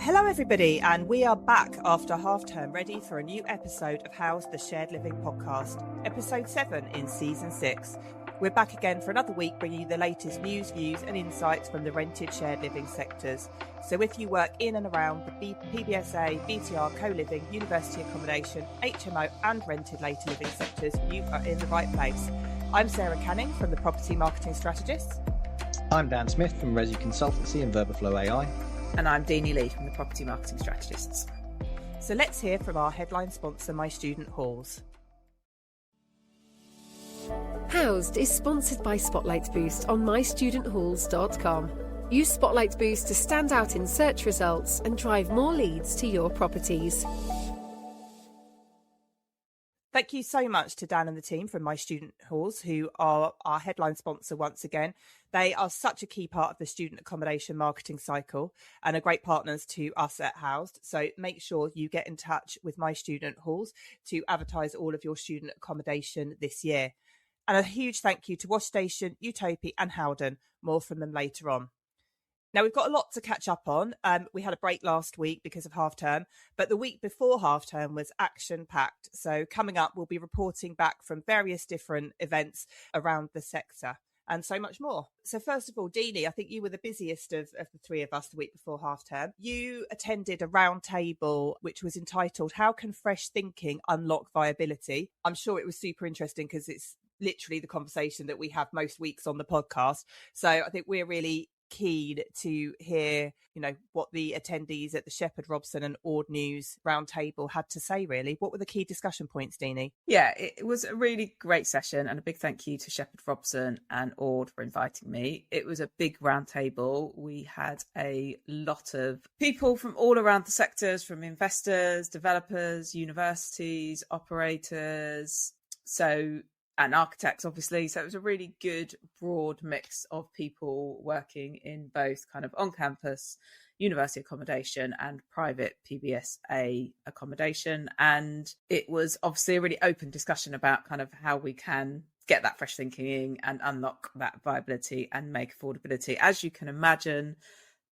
Hello everybody, and we are back after half term, ready for a new episode of How's the Shared Living podcast, episode 7 in season 6. We're back again for another week, bringing you the latest news, views and insights from the rented shared living sectors. So if you work in and around the PBSA, BTR, co-living, university accommodation, HMO and rented later living sectors, you are in the right place. I'm Sarah Canning from the Property Marketing Strategists. I'm Dan Smith from Resi Consultancy and Verbaflow AI. And I'm Deanie Lee from the Property Marketing Strategists. So let's hear from our headline sponsor, My Student Halls. Housed is sponsored by Spotlight Boost on mystudenthalls.com. Use Spotlight Boost to stand out in search results and drive more leads to your properties. Thank you so much to Dan and the team from My Student Halls, who are our headline sponsor once again. They are such a key part of the student accommodation marketing cycle and are great partners to us at Housed. So make sure you get in touch with My Student Halls to advertise all of your student accommodation this year. And a huge thank you to Wash Station, Utopia and Howden. More from them later on. Now, we've got a lot to catch up on. We had a break last week because of half term, but the week before half term was action packed. So coming up, we'll be reporting back from various different events around the sector and so much more. So first of all, Deanie, I think you were the busiest of the three of us the week before half term. You attended a roundtable which was entitled, How Can Fresh Thinking Unlock Viability? I'm sure it was super interesting because it's literally the conversation that we have most weeks on the podcast. So I think we're really keen to hear, what the attendees at the Sheppard Robson and Ord News roundtable had to say, really. What were the key discussion points, Deanie? Yeah, it was a really great session, and a big thank you to Sheppard Robson and Ord for inviting me. It was a big roundtable. We had a lot of people from all around the sectors, from investors, developers, universities, operators, and architects, obviously. So it was a really good, broad mix of people working in both kind of on-campus university accommodation and private PBSA accommodation. And it was obviously a really open discussion about kind of how we can get that fresh thinking and unlock that viability and make affordability. As you can imagine,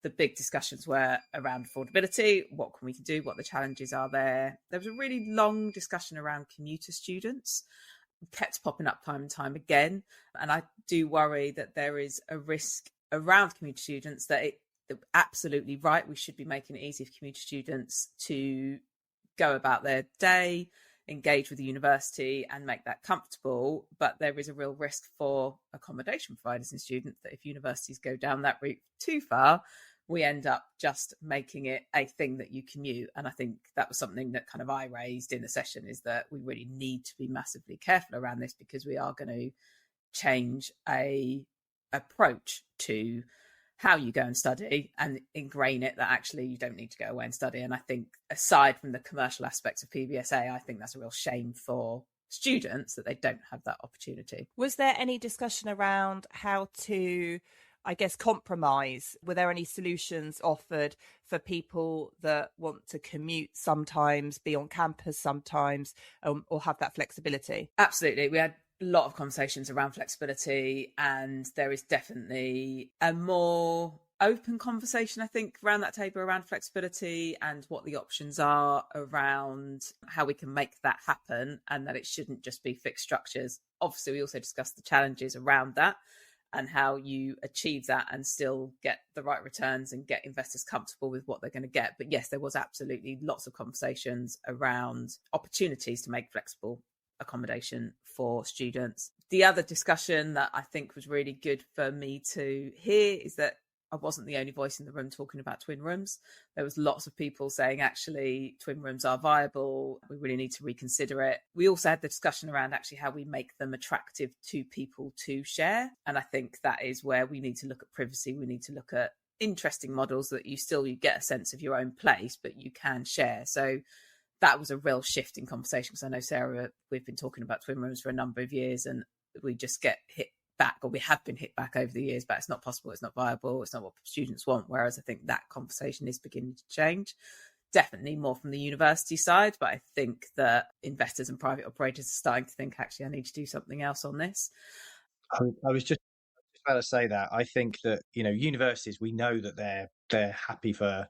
the big discussions were around affordability. What can we do? What the challenges are there? There was a really long discussion around commuter students. Kept popping up time and time again. And I do worry that there is a risk around commuter students they're absolutely right. We should be making it easy for commuter students to go about their day, engage with the university and make that comfortable. But there is a real risk for accommodation providers and students that if universities go down that route too far, we end up just making it a thing that you commute. And I think that was something that kind of I raised in the session, is that we really need to be massively careful around this, because we are going to change a approach to how you go and study and ingrain it that actually you don't need to go away and study. And I think aside from the commercial aspects of PBSA, I think that's a real shame for students that they don't have that opportunity. Was there any discussion around how to, compromise? Were there any solutions offered for people that want to commute sometimes, be on campus sometimes, or have that flexibility? Absolutely. We had a lot of conversations around flexibility, and there is definitely a more open conversation, I think, around that table around flexibility and what the options are around how we can make that happen, and that it shouldn't just be fixed structures. Obviously, we also discussed the challenges around that and how you achieve that and still get the right returns and get investors comfortable with what they're going to get. But yes, there was absolutely lots of conversations around opportunities to make flexible accommodation for students. The other discussion that I think was really good for me to hear is that I wasn't the only voice in the room talking about twin rooms. There was lots of people saying, actually, twin rooms are viable. We really need to reconsider it. We also had the discussion around actually how we make them attractive to people to share. And I think that is where we need to look at privacy. We need to look at interesting models that you get a sense of your own place, but you can share. So that was a real shift in conversation, because I know, Sarah, we've been talking about twin rooms for a number of years, and we just get hit back, or we have been hit back over the years, but it's not possible, it's not viable, it's not what students want. Whereas I think that conversation is beginning to change, definitely more from the university side, but I think that investors and private operators are starting to think, actually, I need to do something else on this. I was just about to say that. I think that, universities, we know that they're happy for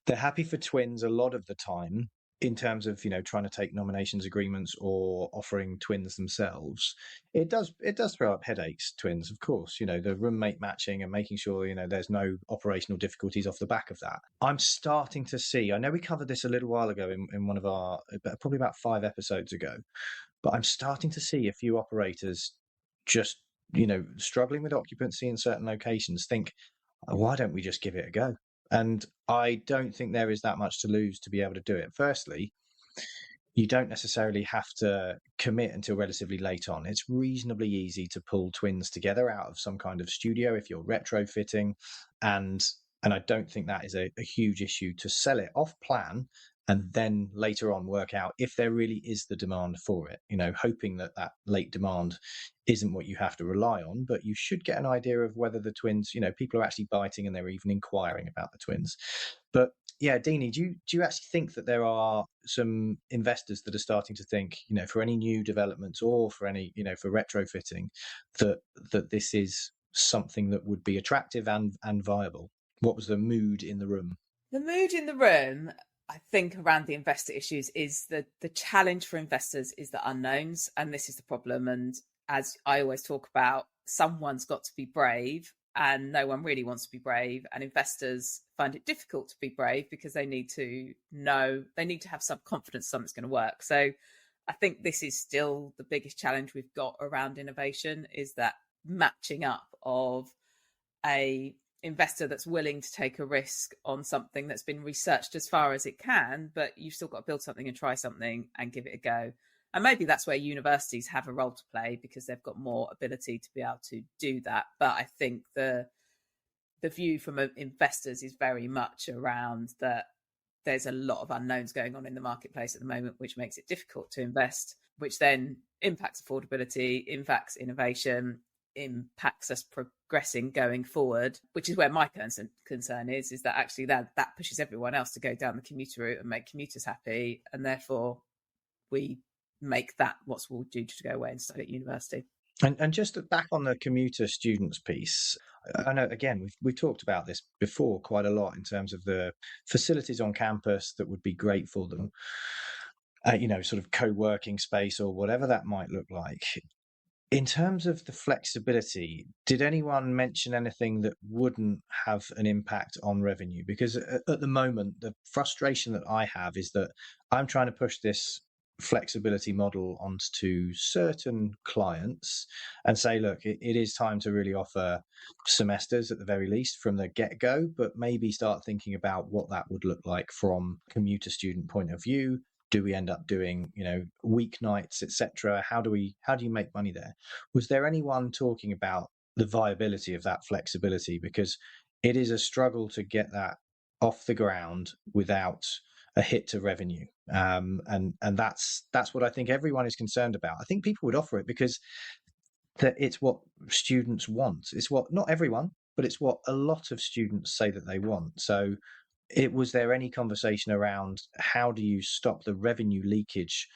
They're happy for twins a lot of the time in terms of, trying to take nominations agreements or offering twins themselves. It does throw up headaches, twins, of course, the roommate matching and making sure, there's no operational difficulties off the back of that. I'm starting to see, I know we covered this a little while ago in one of our, probably about 5 episodes ago, but I'm starting to see a few operators just, struggling with occupancy in certain locations think, why don't we just give it a go? And I don't think there is that much to lose to be able to do it. Firstly, you don't necessarily have to commit until relatively late on. It's reasonably easy to pull twins together out of some kind of studio if you're retrofitting, and I don't think that is a huge issue to sell it off plan and then later on work out if there really is the demand for it, hoping that late demand isn't what you have to rely on, but you should get an idea of whether the twins, people are actually biting and they're even inquiring about the twins. But yeah, Deanie, do you actually think that there are some investors that are starting to think, for any new developments or for any, for retrofitting, that this is something that would be attractive and viable? What was the mood in the room? The mood in the room, I think, around the investor issues is the challenge for investors is the unknowns, and this is the problem. And as I always talk about, someone's got to be brave, and no one really wants to be brave. And investors find it difficult to be brave because they need to have some confidence something's going to work. So I think this is still the biggest challenge we've got around innovation, is that matching up of a investor that's willing to take a risk on something that's been researched as far as it can, but you've still got to build something and try something and give it a go. And maybe that's where universities have a role to play because they've got more ability to be able to do that. But I think the view from investors is very much around that there's a lot of unknowns going on in the marketplace at the moment, which makes it difficult to invest, which then impacts affordability, impacts innovation, impacts us progressing going forward, which is where my concern is that actually that pushes everyone else to go down the commuter route and make commuters happy, and therefore we make that what's we'll do to go away and study at university. And just back on the commuter students piece, I know, again, we've talked about this before quite a lot in terms of the facilities on campus that would be great for them, sort of co-working space or whatever that might look like. In terms of the flexibility, did anyone mention anything that wouldn't have an impact on revenue? Because at the moment, the frustration that I have is that I'm trying to push this flexibility model onto certain clients and say, look, it is time to really offer semesters at the very least from the get-go, but maybe start thinking about what that would look like from a commuter student point of view. Do we end up doing, weeknights, etc.? How do you make money there? Was there anyone talking about the viability of that flexibility? Because it is a struggle to get that off the ground without a hit to revenue. And that's what I think everyone is concerned about. I think people would offer it because it's what students want. It's what, not everyone, but it's what a lot of students say that they want. So was there any conversation around how do you stop the revenue leakage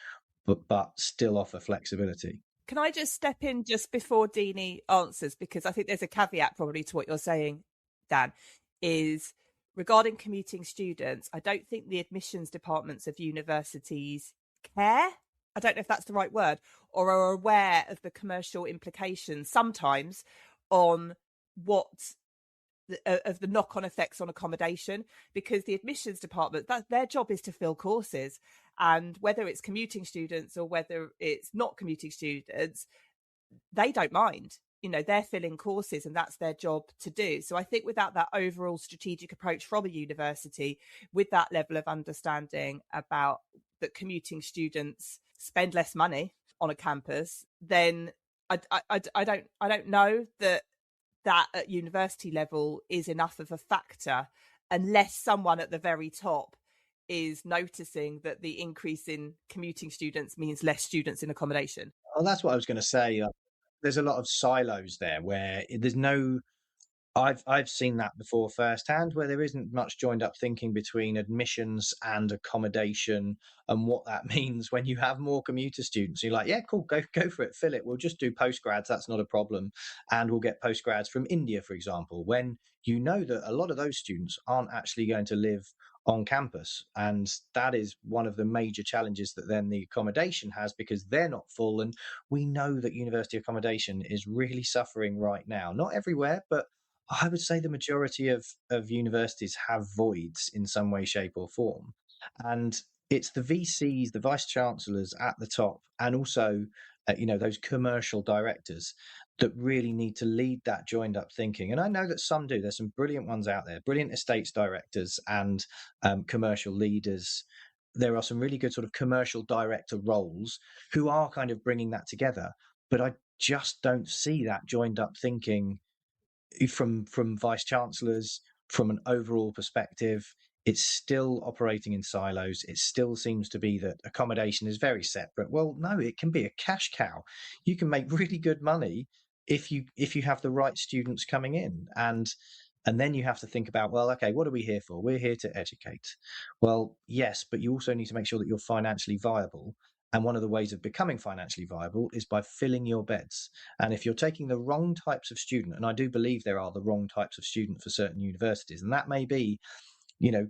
but still offer flexibility? Can I just step in just before Deanie answers, because I think there's a caveat probably to what you're saying, Dan, is regarding commuting students, I don't think the admissions departments of universities care, I don't know if that's the right word, or are aware of the commercial implications sometimes on what of the knock-on effects on accommodation, because the admissions department, their job is to fill courses, and whether it's commuting students or whether it's not commuting students, they don't mind. They're filling courses and that's their job to do. So I think without that overall strategic approach from a university, with that level of understanding about that commuting students spend less money on a campus, then I don't know that at university level is enough of a factor, unless someone at the very top is noticing that the increase in commuting students means less students in accommodation. Oh, that's what I was going to say. There's a lot of silos there where there's no, I've seen that before firsthand, where there isn't much joined up thinking between admissions and accommodation and what that means when you have more commuter students. You're like, yeah, cool, go for it, fill it. We'll just do postgrads. That's not a problem. And we'll get postgrads from India, for example, when you know that a lot of those students aren't actually going to live on campus. And that is one of the major challenges that then the accommodation has, because they're not full. And we know that university accommodation is really suffering right now. Not everywhere, but I would say the majority of universities have voids in some way, shape, or form. And it's the VCs, the vice chancellors at the top, and also those commercial directors that really need to lead that joined up thinking. And I know that some do. There's some brilliant ones out there, brilliant estates directors and commercial leaders. There are some really good sort of commercial director roles who are kind of bringing that together. But I just don't see that joined up thinking from vice chancellors, from an overall perspective. It's still operating in silos. It still seems to be that accommodation is very separate. Well, no, it can be a cash cow. You can make really good money if you have the right students coming in, and then you have to think about, well, okay, what are we here for? We're here to educate. Well, yes, but you also need to make sure that you're financially viable. And one of the ways of becoming financially viable is by filling your beds. And if you're taking the wrong types of student, and I do believe there are the wrong types of student for certain universities, and that may be,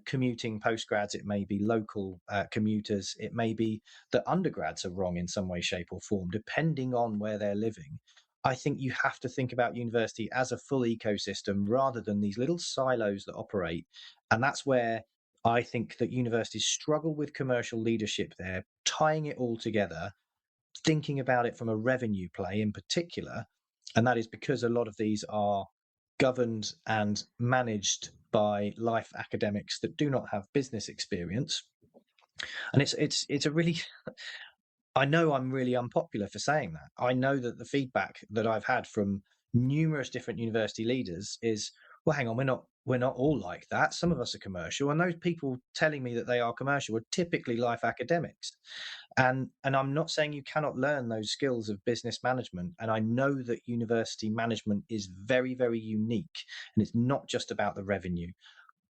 commuting postgrads, it may be local commuters, it may be that undergrads are wrong in some way, shape, or form, depending on where they're living. I think you have to think about university as a full ecosystem rather than these little silos that operate. And that's where I think that universities struggle with commercial leadership there, tying it all together, thinking about it from a revenue play in particular. And that is because a lot of these are governed and managed by life academics that do not have business experience. And it's a really I know I'm really unpopular for saying that. I know that the feedback that I've had from numerous different university leaders is, well, hang on, we're not all like that. Some of us are commercial, and those people telling me that they are commercial are typically life academics. And I'm not saying you cannot learn those skills of business management. And I know that university management is very, very unique, and it's not just about the revenue,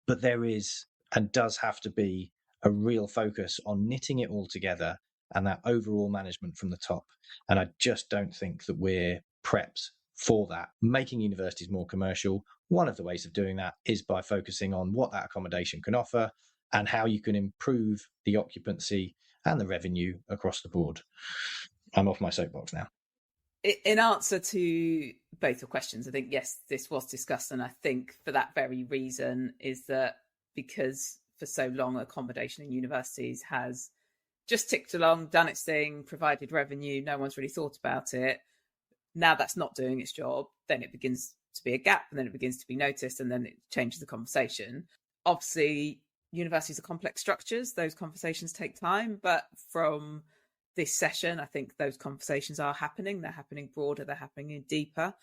but there is and does have to be a real focus on knitting it all together and that overall management from the top. And I just don't think that we're prepped for that. Making universities more commercial, one of the ways of doing that is by focusing on what that accommodation can offer and how you can improve the occupancy and the revenue across the board. I'm off my soapbox now. In answer to both your questions, I think, yes, this was discussed. And I think for that very reason is that because for so long accommodation in universities has just ticked along, done its thing, provided revenue, no one's really thought about it. Now that's not doing its job, then it begins to be a gap, and then it begins to be noticed, and then it changes the conversation. Obviously, universities are complex structures. Those conversations take time, but from this session, I think those conversations are happening. They're happening broader, they're happening deeper.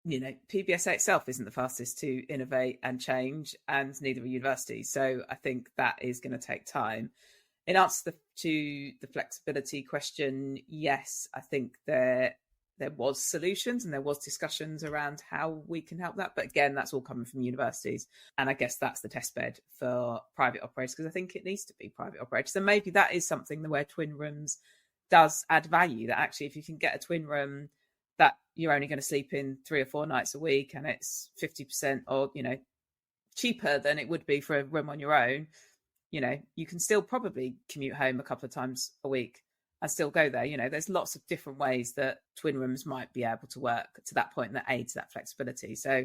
PBSA itself isn't the fastest to innovate and change, and neither are universities. So I think that is going to take time. In answer to the flexibility question, yes, I think there was solutions and there was discussions around how we can help that. But again, that's all coming from universities. And I guess that's the test bed for private operators, because I think it needs to be private operators. And maybe that is something where twin rooms does add value, that actually if you can get a twin room that you're only going to sleep in 3 or 4 nights a week and it's 50% or, cheaper than it would be for a room on your own, you can still probably commute home a couple of times a week and still go there. There's lots of different ways that twin rooms might be able to work to that point that aids that flexibility. So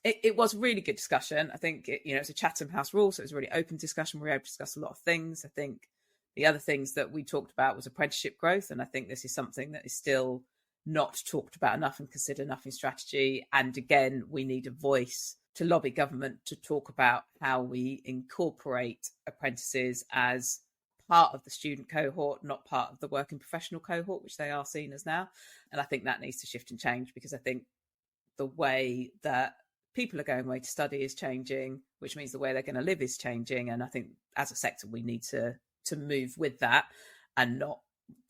it was a really good discussion. I think, it's a Chatham House rule, so it was a really open discussion. We were able to discuss a lot of things. I think the other things that we talked about was apprenticeship growth. And I think this is something that is still not talked about enough and considered enough in strategy. And again, we need a voice to lobby government to talk about how we incorporate apprentices as part of the student cohort, not part of the working professional cohort, which they are seen as now. And I think that needs to shift and change, because I think the way that people are going away to study is changing, which means the way they're going to live is changing. And I think as a sector, we need to move with that, and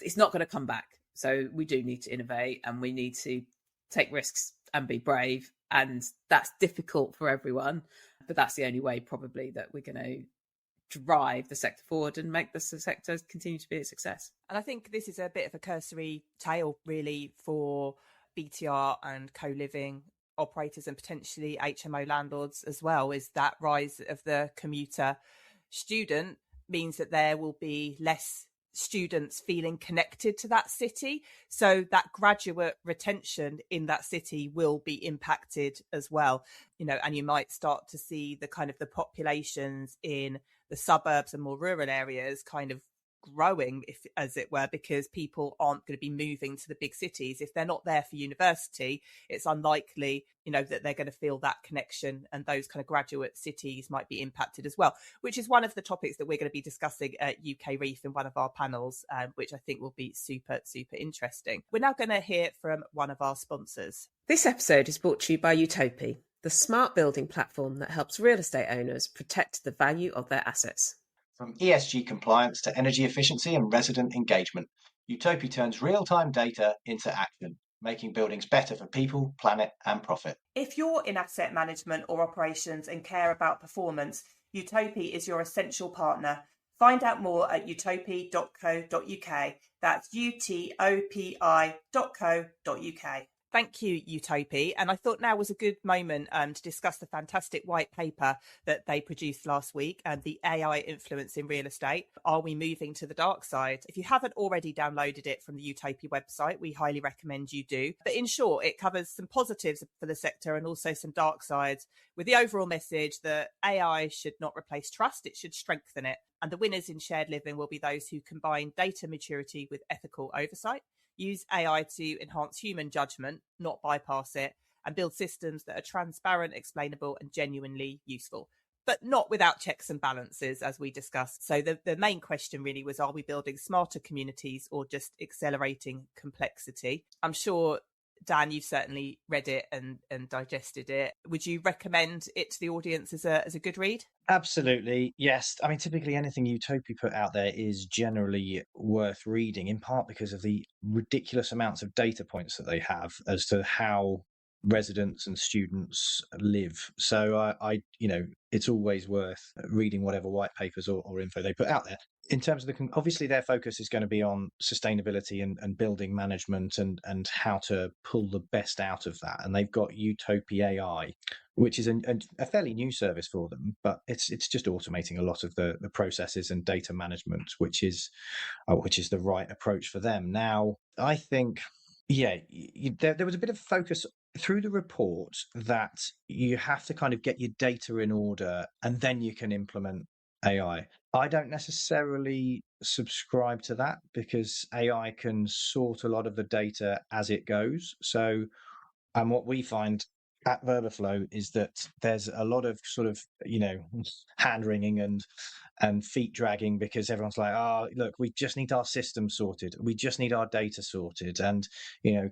it's not going to come back. So we do need to innovate, and we need to take risks and be brave. And that's difficult for everyone, but that's the only way probably that we're going to drive the sector forward and make the sector continue to be a success. And I think this is a bit of a cursory tale really for BTR and co-living operators and potentially HMO landlords as well, is that rise of the commuter student means that there will be less students feeling connected to that city. So that graduate retention in that city will be impacted as well, and you might start to see the kind of the populations in the suburbs and more rural areas kind of growing, if as it were, because people aren't going to be moving to the big cities. If they're not there for university, it's unlikely that they're going to feel that connection, and those kind of graduate cities might be impacted as well, which is one of the topics that we're going to be discussing at UK Reef in one of our panels, which I think will be super interesting. We're now going to hear from one of our sponsors. This episode is brought to you by Utopia, the smart building platform that helps real estate owners protect the value of their assets. From ESG compliance to energy efficiency and resident engagement, Utopia turns real-time data into action, making buildings better for people, planet and profit. If you're in asset management or operations and care about performance, Utopia is your essential partner. Find out more at utopia.co.uk. That's utopi.co.uk. Thank you, Utopia. And I thought now was a good moment to discuss the fantastic white paper that they produced last week, and the AI influence in real estate. Are we moving to the dark side? If you haven't already downloaded it from the Utopia website, we highly recommend you do. But in short, it covers some positives for the sector and also some dark sides, with the overall message that AI should not replace trust, it should strengthen it. And the winners in shared living will be those who combine data maturity with ethical oversight, use AI to enhance human judgment, not bypass it, and build systems that are transparent, explainable, and genuinely useful, but not without checks and balances, as we discussed. So the main question really was, are we building smarter communities or just accelerating complexity? I'm sure, Dan, you've certainly read it and digested it. Would you recommend it to the audience as a good read? Absolutely, yes. I mean, typically anything Utopia put out there is generally worth reading, in part because of the ridiculous amounts of data points that they have as to how residents and students live. So it's always worth reading whatever white papers or info they put out there. In terms of obviously their focus is going to be on sustainability and building management and how to pull the best out of that. And they've got Utopia AI, which is a fairly new service for them, but it's just automating a lot of the processes and data management, which is the right approach for them. Now, I think, there was a bit of focus through the report that you have to kind of get your data in order and then you can implement AI. I don't necessarily subscribe to that, because AI can sort a lot of the data as it goes. So, and what we find at Verberflow is that there's a lot of sort of, hand wringing and feet dragging, because everyone's like, look, we just need our system sorted. We just need our data sorted. And,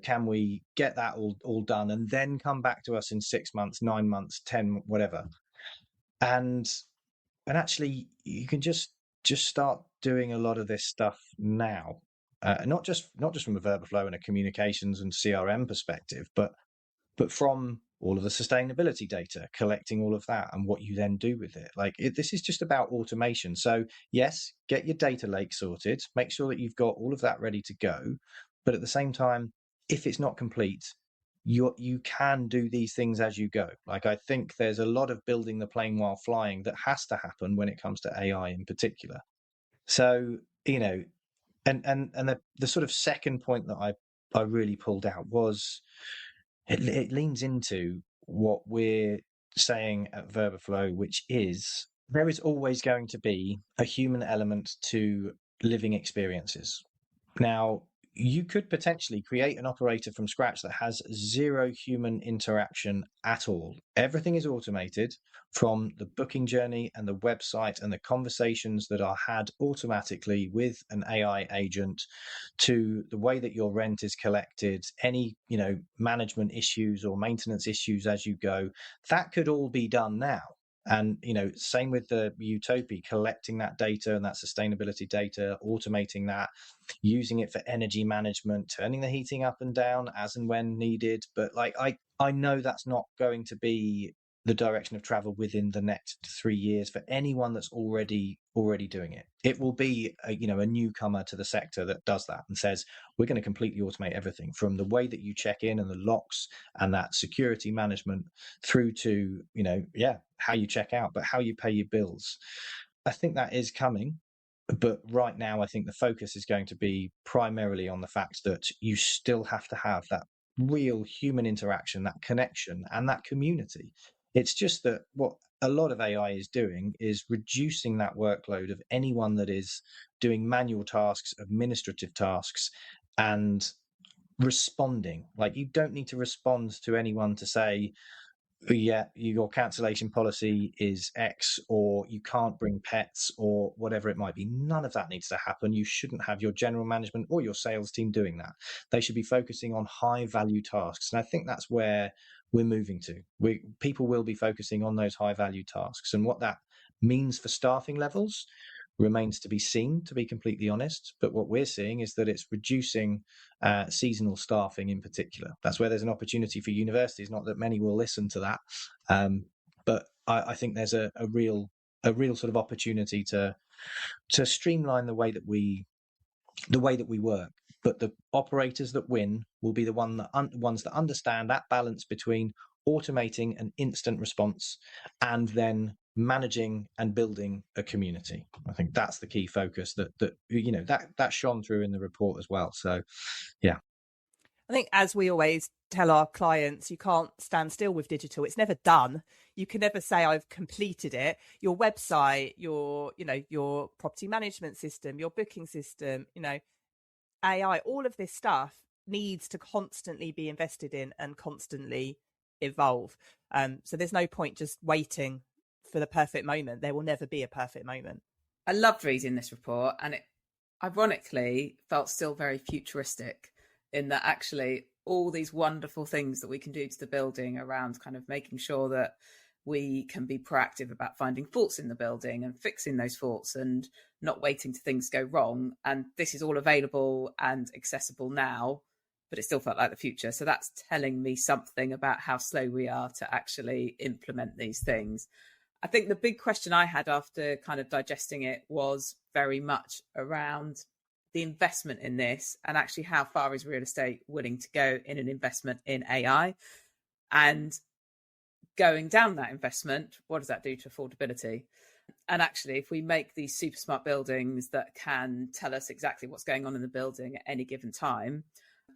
can we get that all done and then come back to us in 6 months, 9 months, 10, whatever. And actually you can just start doing a lot of this stuff now. Not just from a Verberflow and a communications and CRM perspective, but from all of the sustainability data, collecting all of that and what you then do with it. This is just about automation. So yes, get your data lake sorted, make sure that you've got all of that ready to go. But at the same time, if it's not complete, you can do these things as you go. I think there's a lot of building the plane while flying that has to happen when it comes to AI in particular. So, and the sort of second point that I really pulled out was, it leans into what we're saying at Verberflow, which is there is always going to be a human element to living experiences. Now, you could potentially create an operator from scratch that has zero human interaction at all. Everything is automated, from the booking journey and the website and the conversations that are had automatically with an AI agent, to the way that your rent is collected, any, management issues or maintenance issues as you go. That could all be done now. And, same with the Utopia, collecting that data and that sustainability data, automating that, using it for energy management, turning the heating up and down as and when needed. But I know that's not going to be the direction of travel within the next 3 years for anyone that's already doing it. It will be a newcomer to the sector that does that and says, we're going to completely automate everything, from the way that you check in and the locks and that security management, through to how you check out, but how you pay your bills. I think that is coming. But right now, I think the focus is going to be primarily on the fact that you still have to have that real human interaction, that connection, and that community. It's just that what a lot of AI is doing is reducing that workload of anyone that is doing manual tasks, administrative tasks, and responding. Like, you don't need to respond to anyone to say, yeah, your cancellation policy is X, or you can't bring pets, or whatever it might be. None of that needs to happen. You shouldn't have your general management or your sales team doing that. They should be focusing on high value tasks. And I think that's where we're moving to. People will be focusing on those high value tasks. And what that means for staffing levels remains to be seen, to be completely honest. But what we're seeing is that it's reducing seasonal staffing in particular. That's where there's an opportunity for universities. Not that many will listen to that, but I think there's a real sort of opportunity to streamline the way that we work. But the operators that win will be the ones that understand that balance between automating an instant response and then managing and building a community. I think that's the key focus that shone through in the report as well. So, yeah. I think, as we always tell our clients, you can't stand still with digital. It's never done. You can never say I've completed it. Your website, your property management system, your booking system, AI, all of this stuff needs to constantly be invested in and constantly evolve. So there's no point just waiting for the perfect moment. There will never be a perfect moment. I loved reading this report, and it ironically felt still very futuristic, in that actually all these wonderful things that we can do to the building around kind of making sure that we can be proactive about finding faults in the building and fixing those faults and not waiting to things go wrong. And this is all available and accessible now, but it still felt like the future. So that's telling me something about how slow we are to actually implement these things. I think the big question I had after kind of digesting it was very much around the investment in this, and actually how far is real estate willing to go in an investment in AI, and going down that investment, what does that do to affordability? And actually, if we make these super smart buildings that can tell us exactly what's going on in the building at any given time,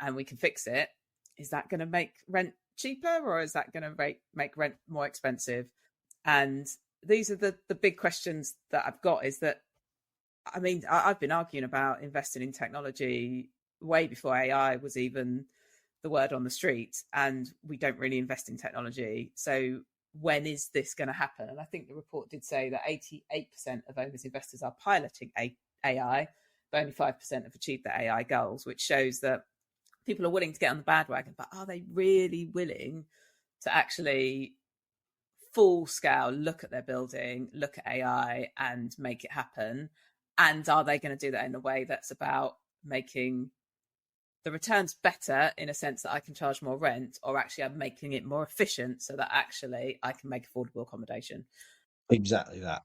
and we can fix it, is that going to make rent cheaper, or is that going to make rent more expensive? And these are the big questions that I've got. Is that, I mean, I've been arguing about investing in technology way before AI was even the word on the street, and we don't really invest in technology. So when is this going to happen? And I think the report did say that 88% of owners investors are piloting AI, but only 5% have achieved their AI goals, which shows that people are willing to get on the bandwagon, but are they really willing to actually full scale look at their building, look at AI and make it happen? And are they going to do that in a way that's about making the returns better, in a sense that I can charge more rent, or actually I'm making it more efficient so that actually I can make affordable accommodation? Exactly that.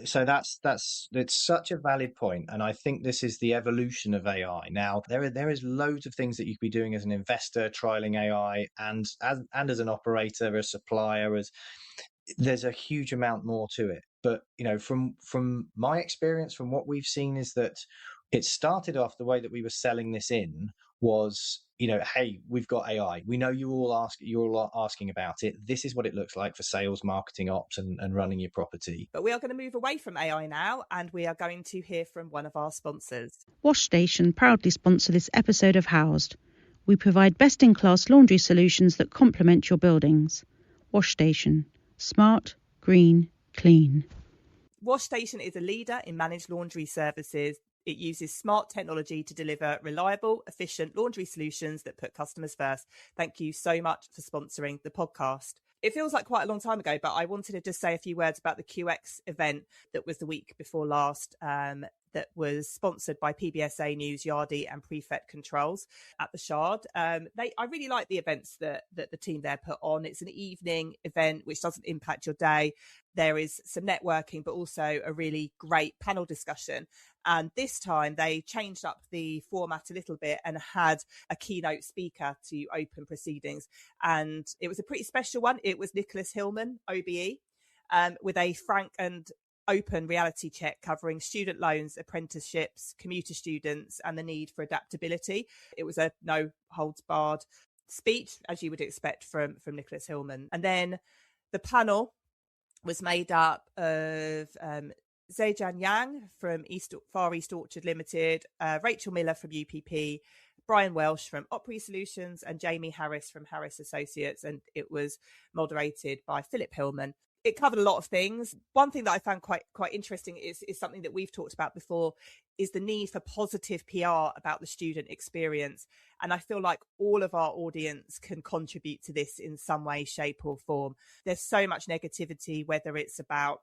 So that's it's such a valid point, and I think this is the evolution of AI. Now there is loads of things that you could be doing as an investor, trialing AI, and as an operator, a supplier. There's a huge amount more to it. But from my experience, from what we've seen, is that it started off the way that we were selling this in was, hey, we've got AI. We know you're all asking about it. This is what it looks like for sales, marketing, ops, and running your property. But we are going to move away from AI now, and we are going to hear from one of our sponsors. Washstation proudly sponsor this episode of Housed. We provide best-in-class laundry solutions that complement your buildings. Washstation. Smart, green, clean. Washstation is a leader in managed laundry services. It uses smart technology to deliver reliable, efficient laundry solutions that put customers first. Thank you so much for sponsoring the podcast. It feels like quite a long time ago, but I wanted to just say a few words about the QX event that was the week before last, that was sponsored by PBSA News, Yardi and Prefect Controls at the Shard. I really like the events that the team there put on. It's an evening event which doesn't impact your day. There is some networking, but also a really great panel discussion. And this time they changed up the format a little bit and had a keynote speaker to open proceedings. And it was a pretty special one. It was Nicholas Hillman, OBE, with a frank and open reality check covering student loans, apprenticeships, commuter students, and the need for adaptability. It was a no holds barred speech, as you would expect from Nicholas Hillman. And then the panel was made up of Zhejian Yang from Far East Orchard Limited, Rachel Miller from UPP, Brian Welsh from Opry Solutions, and Jamie Harris from Harris Associates. And it was moderated by Philip Hillman. It covered a lot of things. One thing that I found quite interesting is something that we've talked about before, is the need for positive PR about the student experience. And I feel like all of our audience can contribute to this in some way, shape or form. There's so much negativity, whether it's about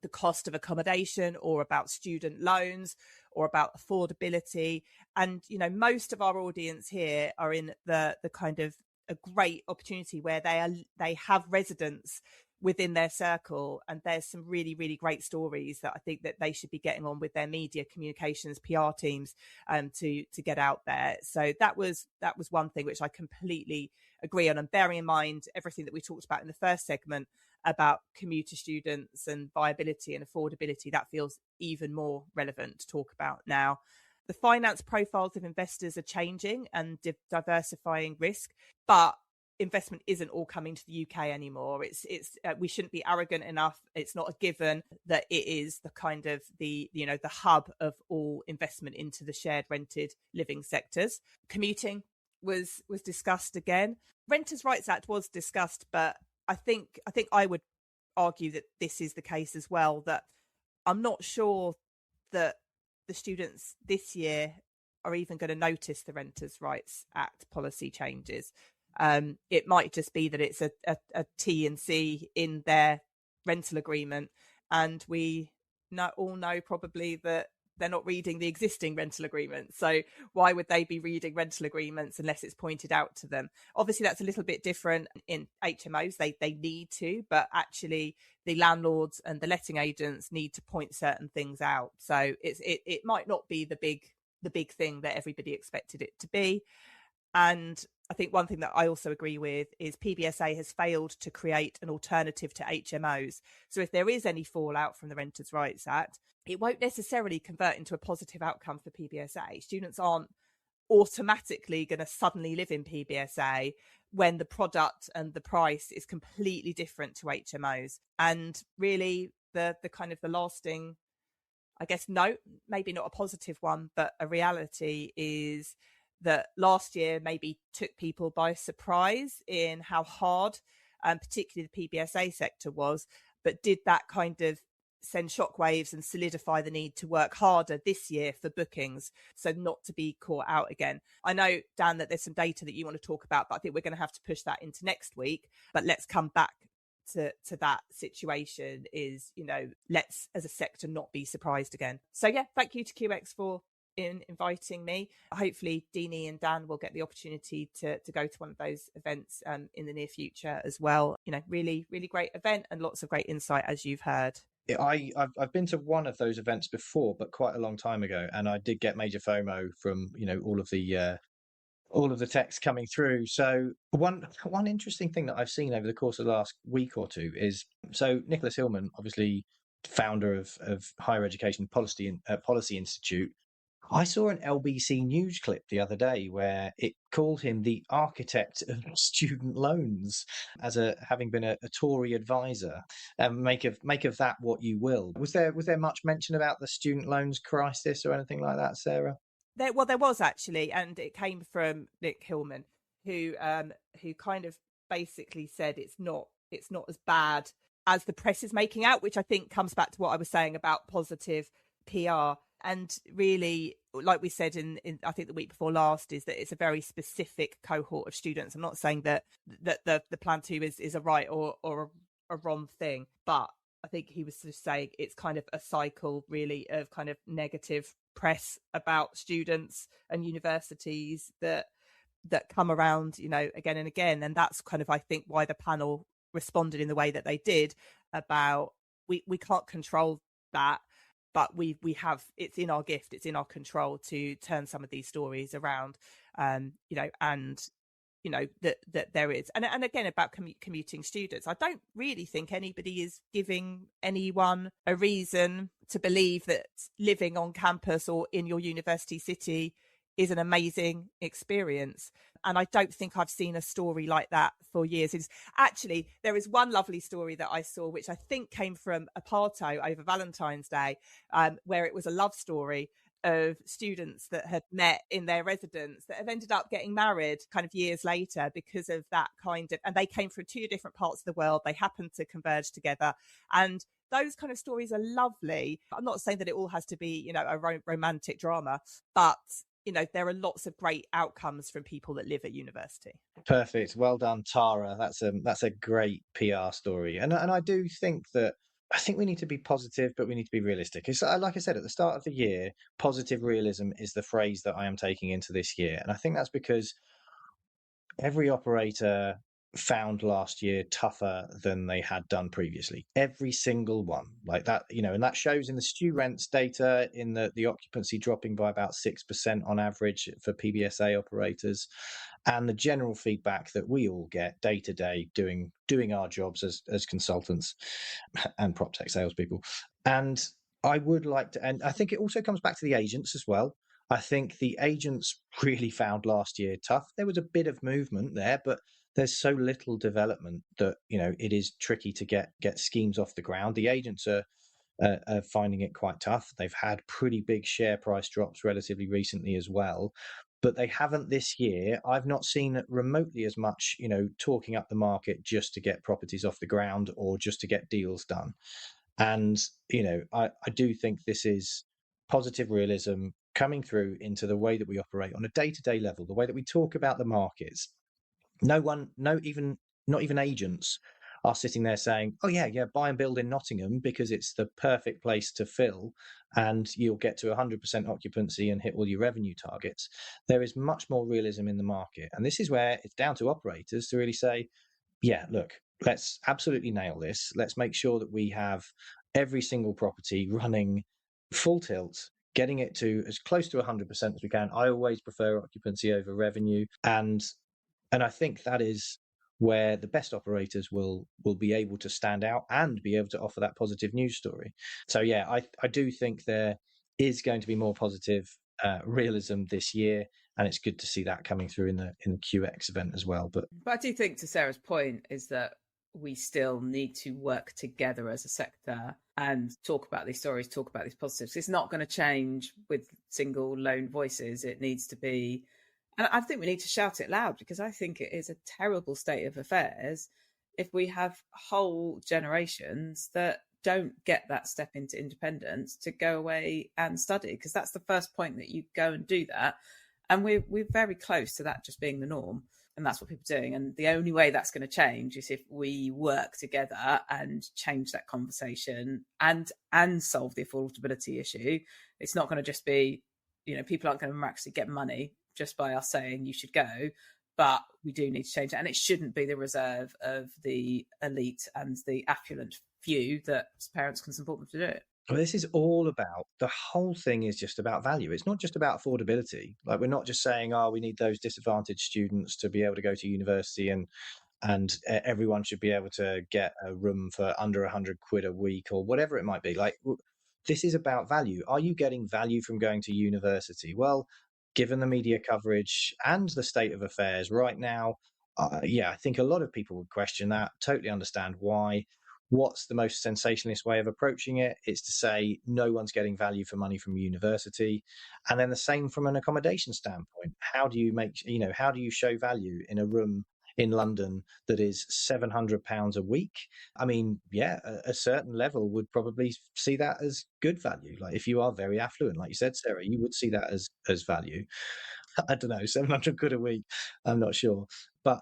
the cost of accommodation or about student loans or about affordability. And, you know, most of our audience here are in the kind of a great opportunity where they have residents within their circle, and there's some really, really great stories that I think that they should be getting on with their media communications PR teams to get out there. So that was one thing which I completely agree on, and bearing in mind everything that we talked about in the first segment about commuter students and viability and affordability, that feels even more relevant to talk about now. The finance profiles of investors are changing and diversifying risk, but investment isn't all coming to the UK anymore. It's we shouldn't be arrogant enough. It's not a given that it is the kind of the hub of all investment into the shared rented living sectors. Commuting was discussed again. Renters' Rights Act was discussed, but I think I would argue that this is the case as well, that I'm not sure that the students this year are even going to notice the Renters' Rights Act policy changes. It might just be that it's a T and C in their rental agreement, and we all know probably that they're not reading the existing rental agreement. So why would they be reading rental agreements unless it's pointed out to them? Obviously, that's a little bit different in HMOs. They need to, but actually the landlords and the letting agents need to point certain things out. So it might not be the big thing that everybody expected it to be. And I think one thing that I also agree with is PBSA has failed to create an alternative to HMOs. So if there is any fallout from the Renters' Rights Act, it won't necessarily convert into a positive outcome for PBSA. Students aren't automatically going to suddenly live in PBSA when the product and the price is completely different to HMOs. And really the kind of the lasting, I guess, note, maybe not a positive one, but a reality is that last year maybe took people by surprise in how hard, particularly the PBSA sector was, but did that kind of send shockwaves and solidify the need to work harder this year for bookings, so not to be caught out again. I know, Dan, that there's some data that you want to talk about, but I think we're going to have to push that into next week. But let's come back to that situation is, let's as a sector not be surprised again. So yeah, thank you to QX for inviting me. Hopefully Deanie and Dan will get the opportunity to go to one of those events in the near future as well. Really, really great event and lots of great insight, as you've heard. I've been to one of those events before, but quite a long time ago, and I did get major FOMO from all of the text coming through. So one interesting thing that I've seen over the course of the last week or two is, so Nicholas Hillman, obviously founder of Higher Education Policy Institute, I saw an LBC News clip the other day where it called him the architect of student loans, as having been a Tory advisor. Make of that what you will. Was there much mention about the student loans crisis or anything like that, Sarah? There was actually, and it came from Nick Hillman, who kind of basically said it's not as bad as the press is making out, which I think comes back to what I was saying about positive PR. And really, like we said in I think the week before last, is that it's a very specific cohort of students. I'm not saying that the Plan 2 is a right or a wrong thing, but I think he was just saying it's kind of a cycle really of kind of negative press about students and universities that come around, again and again. And that's kind of, I think, why the panel responded in the way that they did about we can't control that. But we have, it's in our gift, it's in our control to turn some of these stories around, and that there is. And again, about commuting students, I don't really think anybody is giving anyone a reason to believe that living on campus or in your university city is an amazing experience. And I don't think I've seen a story like that for years. Actually, there is one lovely story that I saw, which I think came from Aparto over Valentine's Day, where it was a love story of students that had met in their residence that have ended up getting married kind of years later because of that kind of, and they came from two different parts of the world. They happened to converge together, and those kind of stories are lovely. I'm not saying that it all has to be, a romantic drama, but there are lots of great outcomes from people that live at university. Perfect. Well done, Tara. That's a great PR story. And I do think that, I think we need to be positive, but we need to be realistic. It's like I said at the start of the year, positive realism is the phrase that I am taking into this year. And I think that's because every operator found last year tougher than they had done previously. Every single one like that, and that shows in the stu rents data, in the occupancy dropping by about 6% on average for PBSA operators, and the general feedback that we all get day to day doing our jobs as consultants and prop tech salespeople. And I would like to, and I think it also comes back to the agents as well. I think the agents really found last year tough. There was a bit of movement there, but there's so little development that it is tricky to get schemes off the ground. The agents are finding it quite tough. They've had pretty big share price drops relatively recently as well, but they haven't this year. I've not seen remotely as much talking up the market just to get properties off the ground or just to get deals done. And I do think this is positive realism coming through into the way that we operate on a day-to-day level, the way that we talk about the markets. Not even agents are sitting there saying, oh yeah, buy and build in Nottingham because it's the perfect place to fill and you'll get to 100% occupancy and hit all your revenue targets. There is much more realism in the market. And this is where it's down to operators to really say, yeah, look, let's absolutely nail this. Let's make sure that we have every single property running full tilt, getting it to as close to 100% as we can. I always prefer occupancy over revenue. And I think that is where the best operators will be able to stand out and be able to offer that positive news story. So yeah, I do think there is going to be more positive realism this year, and it's good to see that coming through in the QX event as well. But I do think, to Sarah's point, is that we still need to work together as a sector and talk about these stories, talk about these positives. It's not going to change with single lone voices. It needs to be, and I think we need to shout it loud, because I think it is a terrible state of affairs if we have whole generations that don't get that step into independence to go away and study, because that's the first point that you go and do that. And we're very close to that just being the norm. And that's what people are doing. And the only way that's going to change is if we work together and change that conversation and solve the affordability issue. It's not going to just be, people aren't going to actually get money just by us saying you should go, but we do need to change it. And it shouldn't be the reserve of the elite and the affluent few that parents can support them to do it. Well, this is all about, the whole thing is just about value. It's not just about affordability. Like, we're not just saying, we need those disadvantaged students to be able to go to university and everyone should be able to get a room for under 100 quid a week or whatever it might be. Like, this is about value. Are you getting value from going to university? Well, given the media coverage and the state of affairs right now, I think a lot of people would question that. Totally understand why. What's the most sensationalist way of approaching it? It's to say no one's getting value for money from university. And then the same from an accommodation standpoint. How do you show value in a room in London that is £700 a week? I mean, a certain level would probably see that as good value. Like, if you are very affluent, like you said, Sarah, you would see that as value. I don't know, 700 quid a week, I'm not sure. But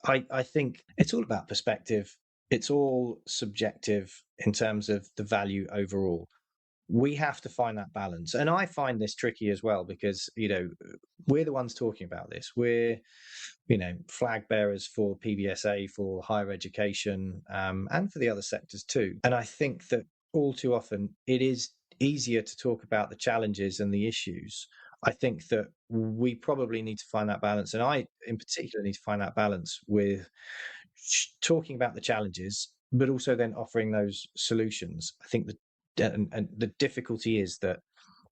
I think it's all about perspective. It's all subjective in terms of the value overall. We have to find that balance. And I find this tricky as well, because, we're the ones talking about this. We're, flag bearers for PBSA, for higher education, and for the other sectors too. And I think that all too often it is easier to talk about the challenges and the issues. I think that we probably need to find that balance. And I, in particular, need to find that balance with talking about the challenges, but also then offering those solutions. I think and the difficulty is that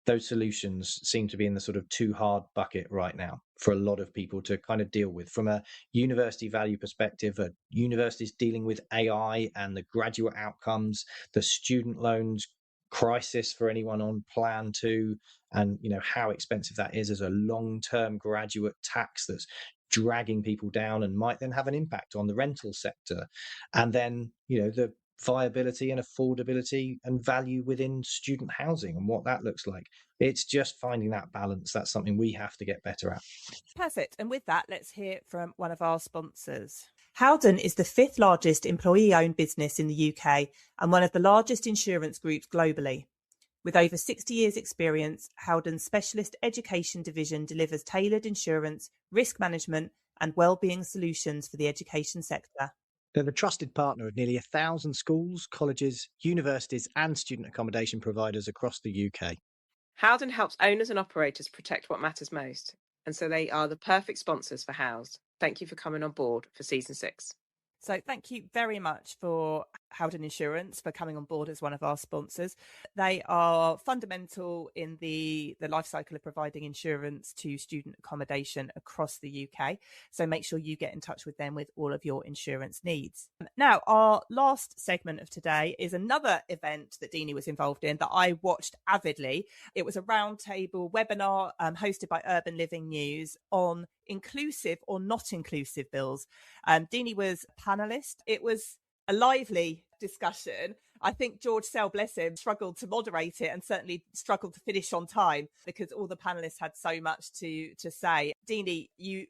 those solutions seem to be in the sort of too hard bucket right now for a lot of people to kind of deal with. From a university value perspective, universities dealing with AI and the graduate outcomes, the student loans crisis for anyone on plan 2, and how expensive that is as a long-term graduate tax that's dragging people down and might then have an impact on the rental sector. And then the viability and affordability and value within student housing and what that looks like. It's just finding that balance. That's something we have to get better at. Perfect. And with that, let's hear from one of our sponsors. Howden is the 5th largest employee-owned business in the UK and one of the largest insurance groups globally. With over 60 years' experience, Howden's specialist education division delivers tailored insurance, risk management and wellbeing solutions for the education sector. They're the trusted partner of nearly 1,000 schools, colleges, universities and student accommodation providers across the UK. Howden helps owners and operators protect what matters most, and so they are the perfect sponsors for Housed. Thank you for coming on board for season 6. So thank you very much for Howden Insurance for coming on board as one of our sponsors. They are fundamental in the life cycle of providing insurance to student accommodation across the UK. So make sure you get in touch with them with all of your insurance needs. Now, our last segment of today is another event that Deanie was involved in that I watched avidly. It was a roundtable webinar hosted by Urban Living News on inclusive or not inclusive bills. Deanie was a panelist. It was a lively discussion. I think George Sell, bless him, struggled to moderate it and certainly struggled to finish on time because all the panelists had so much to say. Deanie,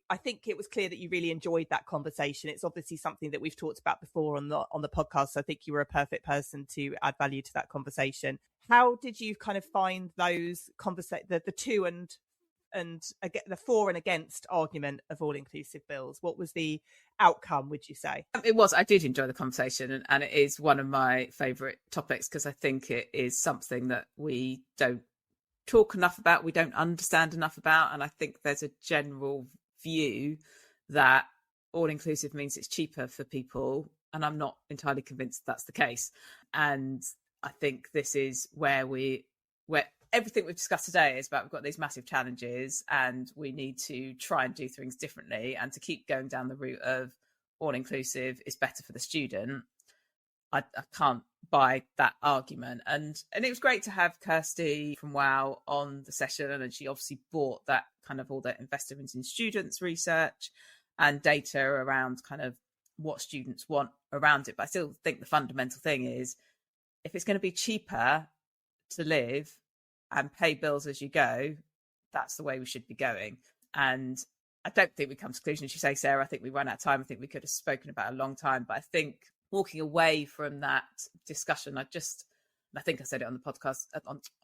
I think it was clear that you really enjoyed that conversation. It's obviously something that we've talked about before on the podcast. So I think you were a perfect person to add value to that conversation. How did you kind of find those the to and the for and against argument of all-inclusive bills? What was the outcome, would you say? I did enjoy the conversation, and it is one of my favourite topics because I think it is something that we don't talk enough about, we don't understand enough about, and I think there's a general view that all-inclusive means it's cheaper for people, and I'm not entirely convinced that's the case. And I think this is where everything we've discussed today is about we've got these massive challenges and we need to try and do things differently, and to keep going down the route of all-inclusive is better for the student. I can't buy that argument. And it was great to have Kirsty from WOW on the session, and she obviously brought that kind of all the investment in students research and data around kind of what students want around it. But I still think the fundamental thing is if it's going to be cheaper to live and pay bills as you go, that's the way we should be going. And I don't think we come to conclusions. You say, Sarah, I think we run out of time. I think we could have spoken about a long time. But I think walking away from that discussion, I think I said it on the podcast,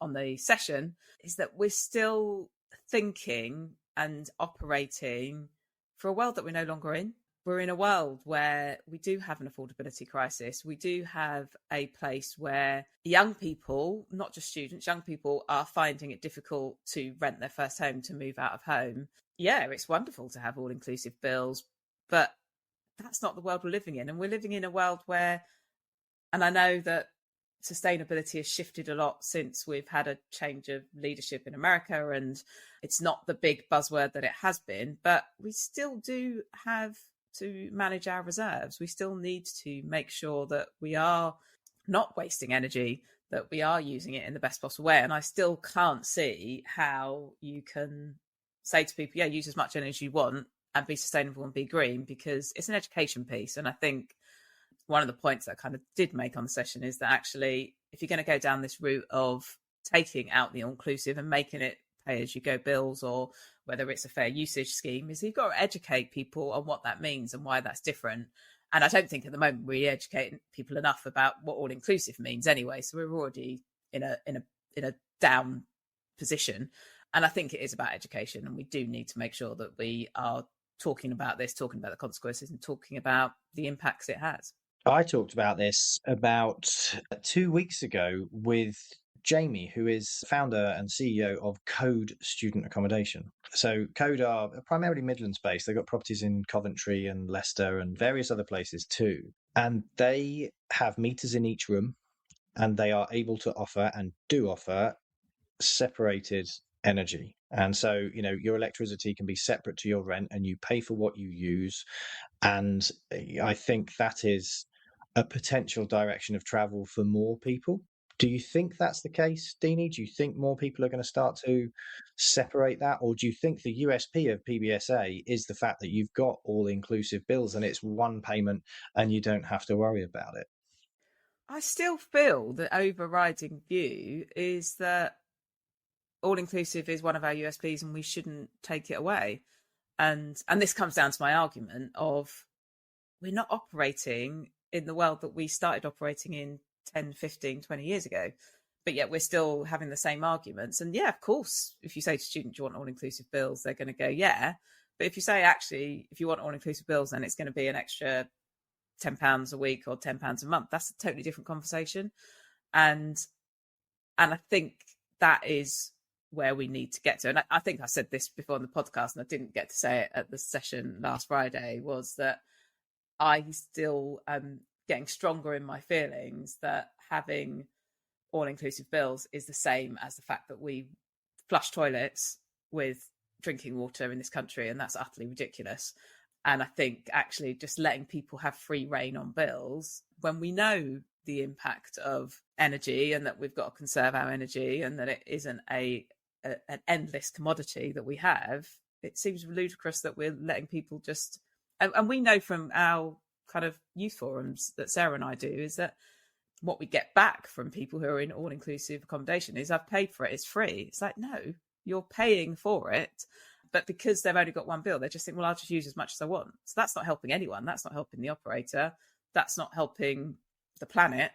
on the session, is that we're still thinking and operating for a world that we're no longer in. We're in a world where we do have an affordability crisis. We do have a place where young people, not just students, young people are finding it difficult to rent their first home, to move out of home. Yeah, it's wonderful to have all-inclusive bills, but that's not the world we're living in. And we're living in a world where, and I know that sustainability has shifted a lot since we've had a change of leadership in America, and it's not the big buzzword that it has been, but we still do have to manage our reserves. We still need to make sure that we are not wasting energy, that we are using it in the best possible way. And I still can't see how you can say to people, yeah, use as much energy as you want and be sustainable and be green, because it's an education piece. And I think one of the points that I kind of did make on the session is that actually, if you're going to go down this route of taking out the all-inclusive and making it pay-as-you-go bills, or whether it's a fair usage scheme, is you've got to educate people on what that means and why that's different. And I don't think at the moment we're educating people enough about what all-inclusive means anyway. So we're already in a down position. And I think it is about education, and we do need to make sure that we are talking about this, talking about the consequences, and talking about the impacts it has. I talked about this about 2 weeks ago with Jamie, who is founder and CEO of Code Student Accommodation. So Code are primarily Midlands based. They've got properties in Coventry and Leicester and various other places too. And they have meters in each room, and they are able to offer and do offer separated energy. And so, your electricity can be separate to your rent and you pay for what you use. And I think that is a potential direction of travel for more people. Do you think that's the case, Deanie? Do you think more people are going to start to separate that? Or do you think the USP of PBSA is the fact that you've got all-inclusive bills and it's one payment and you don't have to worry about it? I still feel the overriding view is that all-inclusive is one of our USPs and we shouldn't take it away. And this comes down to my argument of we're not operating in the world that we started operating in 10, 15, 20 years ago, but yet we're still having the same arguments. And yeah, of course, if you say to students, do you want all-inclusive bills? They're going to go, yeah. But if you say, actually, if you want all-inclusive bills, then it's going to be an extra £10 a week or £10 a month, that's a totally different conversation. And I think that is where we need to get to. And I think I said this before on the podcast, and I didn't get to say it at the session last Friday, was that I still getting stronger in my feelings that having all-inclusive bills is the same as the fact that we flush toilets with drinking water in this country, and that's utterly ridiculous. And I think actually just letting people have free rein on bills when we know the impact of energy and that we've got to conserve our energy and that it isn't an endless commodity that we have, it seems ludicrous that we're letting people just... And we know from our kind of youth forums that Sarah and I do is that what we get back from people who are in all-inclusive accommodation is, I've paid for it, it's free. It's like, no, you're paying for it. But because they've only got one bill, they just think, well, I'll just use as much as I want. So that's not helping anyone. That's not helping the operator. That's not helping the planet.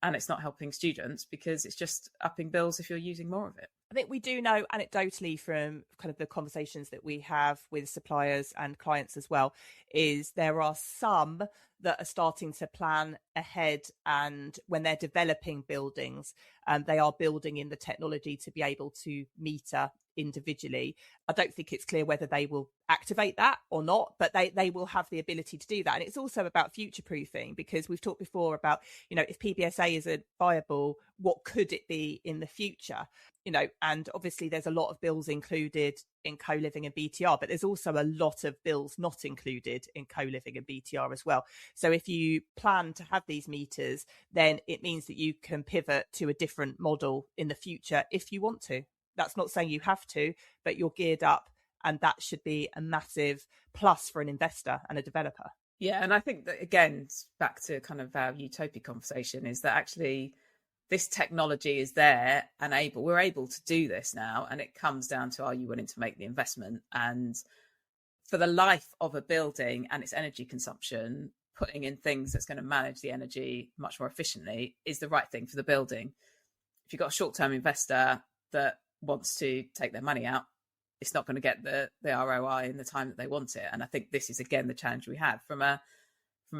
And it's not helping students because it's just upping bills if you're using more of it. I think we do know anecdotally from kind of the conversations that we have with suppliers and clients as well, is there are some that are starting to plan ahead, and when they're developing buildings, they are building in the technology to be able to meter individually. I don't think it's clear whether they will activate that or not, but they will have the ability to do that. And it's also about future proofing, because we've talked before about, if PBSA isn't viable, what could it be in the future? And obviously there's a lot of bills included in co-living and BTR, but there's also a lot of bills not included in co-living and BTR as well. So if you plan to have these meters, then it means that you can pivot to a different model in the future if you want to. That's not saying you have to, but you're geared up, and that should be a massive plus for an investor and a developer. Yeah, and I think that, again, back to kind of our utopia conversation, is that actually this technology is there and we're able to do this now, and it comes down to, are you willing to make the investment? And for the life of a building and its energy consumption, putting in things that's going to manage the energy much more efficiently is the right thing for the building. If you've got a short-term investor that wants to take their money out, it's not going to get the ROI in the time that they want it. And I think this is, again, the challenge we have from a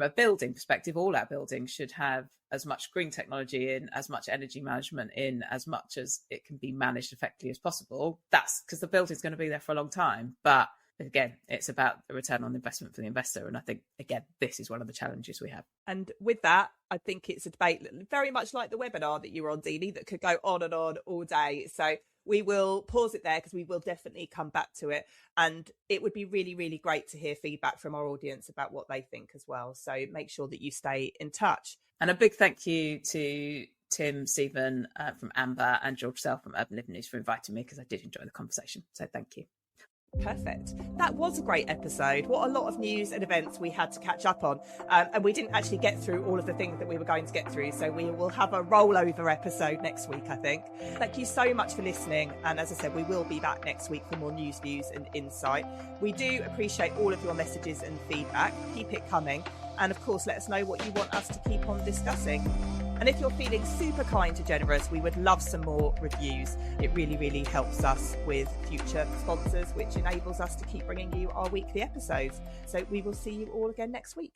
building perspective. All our buildings should have as much green technology in, as much energy management in, as much as it can be managed effectively as possible. That's because the building's going to be there for a long time. But again, it's about the return on investment for the investor. And I think, again, this is one of the challenges we have. And with that, I think it's a debate very much like the webinar that you were on, Deanie, that could go on and on all day. So we will pause it there because we will definitely come back to it. And it would be really, really great to hear feedback from our audience about what they think as well. So make sure that you stay in touch. And a big thank you to Tim, Stephen from Amber, and George Sell from Urban Living News for inviting me, because I did enjoy the conversation. So thank you. Perfect. That was a great episode. What a lot of news and events we had to catch up on. And we didn't actually get through all of the things that we were going to get through. So we will have a rollover episode next week, I think. Thank you so much for listening. And as I said, we will be back next week for more news, views and insight. We do appreciate all of your messages and feedback. Keep it coming. And of course, let us know what you want us to keep on discussing. And if you're feeling super kind to generous, we would love some more reviews. It really, really helps us with future sponsors, which enables us to keep bringing you our weekly episodes. So we will see you all again next week.